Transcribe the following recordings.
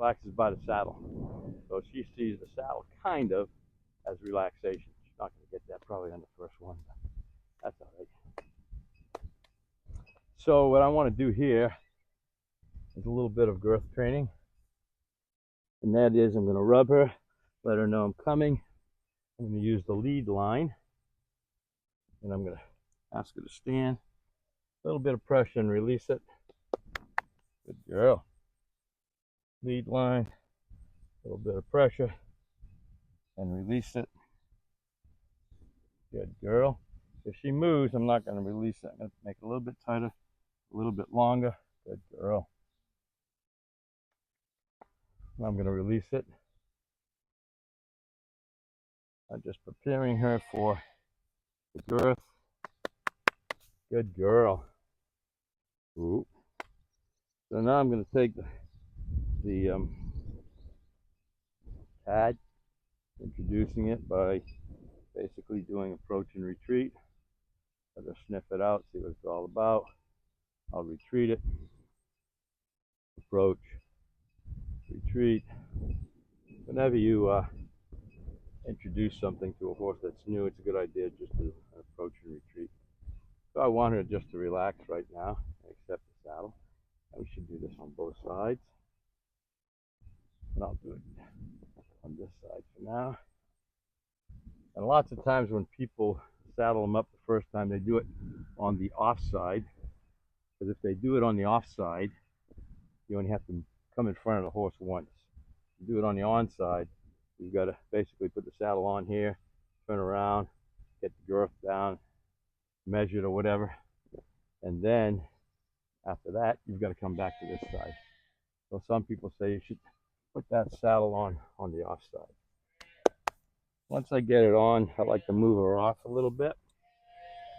relaxes by the saddle. So she sees the saddle kind of as relaxation. She's not going to get that probably on the first one, but that's all right. So what I want to do here is a little bit of girth training. And that is I'm going to rub her, let her know I'm coming. I'm going to use the lead line. And I'm going to ask her to stand. A little bit of pressure and release it. Good girl. Lead line. A little bit of pressure and release it. Good girl. If she moves, I'm not going to release it. I'm going to make it a little bit tighter, a little bit longer. Good girl. I'm going to release it. I'm just preparing her for the girth. Good girl. Ooh. So now I'm going to take the pad, introducing it by basically doing approach and retreat. Let her sniff it out, see what it's all about. I'll retreat it. Approach, retreat. Whenever you introduce something to a horse that's new, it's a good idea just to approach and retreat. So I want her just to relax right now, accept the saddle. And we should do this on both sides. And I'll do it on this side for now. And lots of times when people saddle them up the first time, they do it on the off side. Because if they do it on the off side, you only have to come in front of the horse once. If you do it on the on side, you've got to basically put the saddle on here, turn around, get the girth down, measure it or whatever. And then after that, you've got to come back to this side. So some people say you should put that saddle on the off side. Once I get it on, I like to move her off a little bit,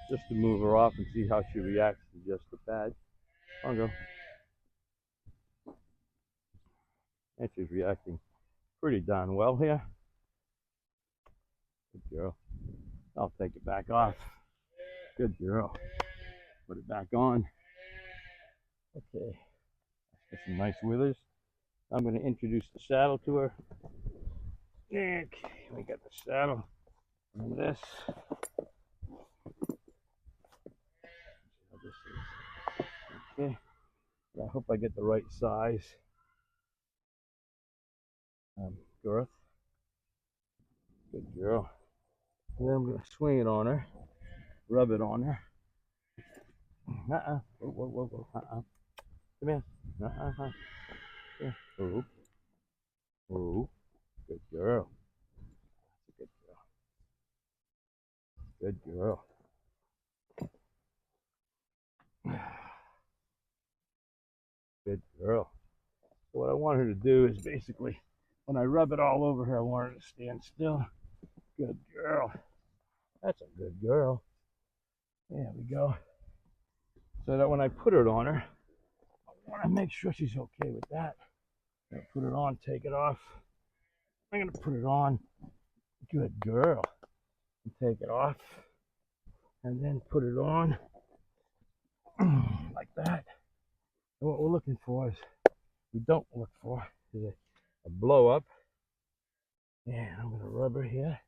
just to move her off and see how she reacts to just the pad. I'll go. And she's reacting pretty darn well here. Good girl. I'll take it back off. Good girl. Put it back on. Okay. Let's get some nice withers. I'm going to introduce the saddle to her. Okay, we got the saddle and this. Okay, I hope I get the right size girth. Good girl. And then I'm going to swing it on her, rub it on her. Whoa, whoa, whoa, whoa, Come here. Yeah. Oh, oh, good girl. Good girl. Good girl. Good girl. So what I want her to do is basically, when I rub it all over her, I want her to stand still. Good girl. That's a good girl. There we go. So that when I put it on her, I want to make sure she's okay with that. I'm going to put it on, take it off. I'm going to put it on. Good girl. And take it off. And then put it on. Like that. And what we're looking for is, we don't look for is a blow up. And I'm going to rub her here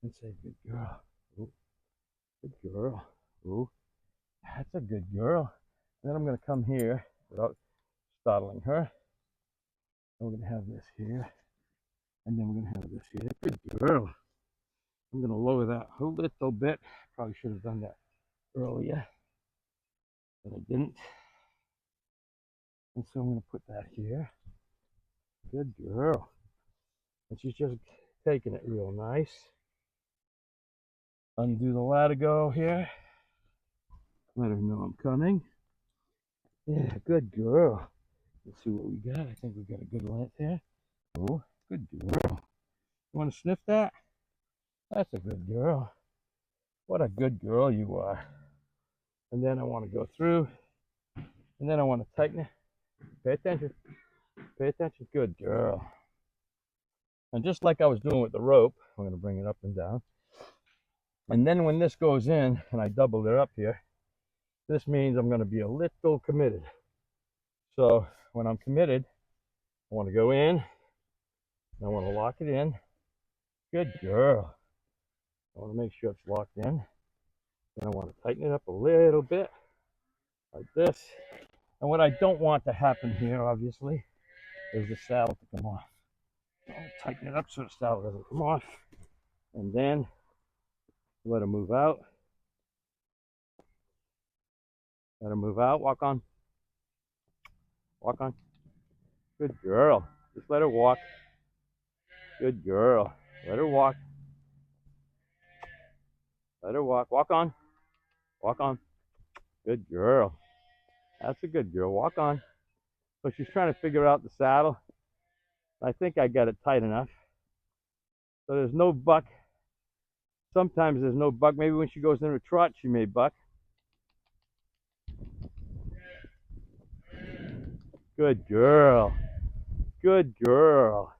and say, good girl. Ooh, good girl. Ooh, that's a good girl. And then I'm going to come here without startling her. And we're going to have this here. And then we're going to have this here. Good girl. I'm going to lower that a little bit. Probably should have done that earlier, but I didn't. And so I'm going to put that here. Good girl. And she's just taking it real nice. Undo the latigo here. Let her know I'm coming. Yeah, good girl. Let's see what we got. I think we got a good length here. Oh, good girl. You want to sniff that? That's a good girl. What a good girl you are. And then I want to go through. And then I want to tighten it. Pay attention. Pay attention. Good girl. And just like I was doing with the rope, I'm going to bring it up and down. And then when this goes in, and I doubled it up here, this means I'm going to be a little committed. So when I'm committed, I want to go in. I want to lock it in. Good girl. I want to make sure it's locked in. Then I want to tighten it up a little bit, like this. And what I don't want to happen here, obviously, is the saddle to come off. So I'll tighten it up so the saddle doesn't come off. And then let her move out. Let her move out. Walk on. Walk on. Good girl. Just let her walk. Good girl. Let her walk. Let her walk. Walk on. Walk on. Good girl. That's a good girl. Walk on. So she's trying to figure out the saddle. I think I got it tight enough. So there's no buck. Sometimes there's no buck. Maybe when she goes into a trot, she may buck. Good girl. Good girl.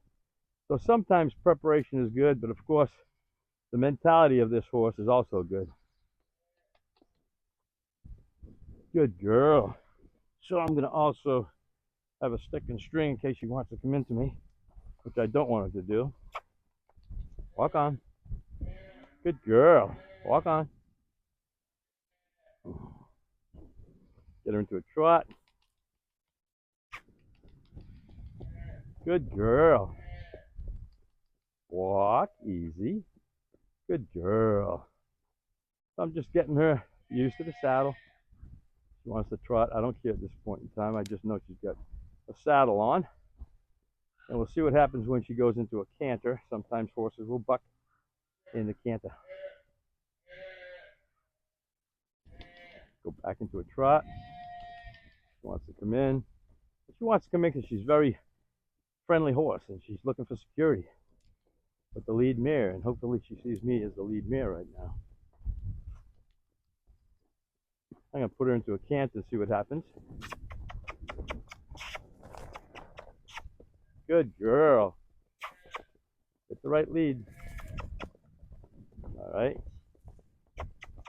So sometimes preparation is good, but of course, the mentality of this horse is also good. Good girl. So I'm going to also have a stick and string in case she wants to come into me, which I don't want her to do. Walk on. Good girl. Walk on. Get her into a trot. Good girl. Walk easy. Good girl. So I'm just getting her used to the saddle. She wants to trot. I don't care at this point in time. I just know she's got a saddle on. And we'll see what happens when she goes into a canter. Sometimes horses will buck in the canter. Go back into a trot. She wants to come in. She wants to come in because she's a very friendly horse and she's looking for security with the lead mare. And hopefully she sees me as the lead mare right now. I'm going to put her into a canter and see what happens. Good girl. Get the right lead. All right.